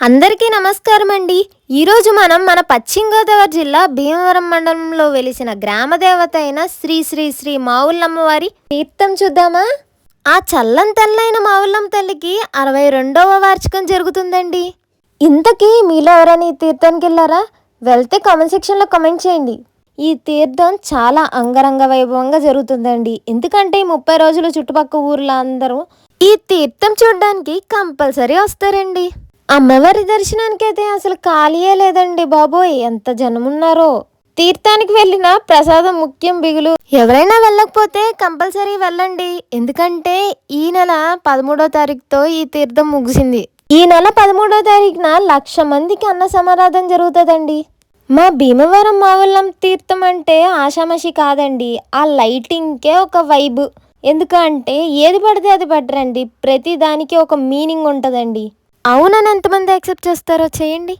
అందరికీ నమస్కారం అండి. ఈరోజు మనం మన పశ్చిమ గోదావరి జిల్లా భీమవరం మండలంలో వెలిసిన గ్రామ దేవత అయిన శ్రీ శ్రీ శ్రీ మావుళ్ళమ్మవారి తీర్థం చూద్దామా? ఆ చల్లని తెల్లైన మావుళ్ళమ్మ తల్లికి 62వ వార్షికం జరుగుతుందండి. ఇంతకీ మీలో ఎవరైనా ఈ తీర్థానికి వెళ్ళారా? వెళ్తే కామెంట్ సెక్షన్లో కామెంట్ చేయండి. ఈ తీర్థం చాలా అంగరంగ వైభవంగా జరుగుతుందండి. ఎందుకంటే 30 రోజులు చుట్టుపక్కల ఊర్లో అందరూ ఈ తీర్థం చూడడానికి కంపల్సరీ వస్తారండి. అమ్మవారి దర్శనానికి అయితే అసలు ఖాళీయే లేదండి బాబోయ్, ఎంత జనం ఉన్నారో. తీర్థానికి వెళ్ళిన ప్రసాదం ముఖ్యం బిగులు. ఎవరైనా వెళ్ళకపోతే కంపల్సరీ వెళ్ళండి. ఎందుకంటే ఈ నెల 13వ తారీఖుతో ఈ తీర్థం ముగిసింది. ఈ నెల 13వ తారీఖున 1,00,000 మందికి అన్న సమారాధన జరుగుతుందండి. మా భీమవరం మావుళ్ళమ్మ తీర్థం అంటే ఆషామాషి కాదండి. ఆ లైటింగ్కే ఒక వైబ్. ఎందుకంటే ఏది పడితే అది పెట్టరండి. ప్రతి దానికి ఒక మీనింగ్ ఉంటుందండి. అవునని ఎంతమంది యాక్సెప్ట్ చేస్తారో చేయండి.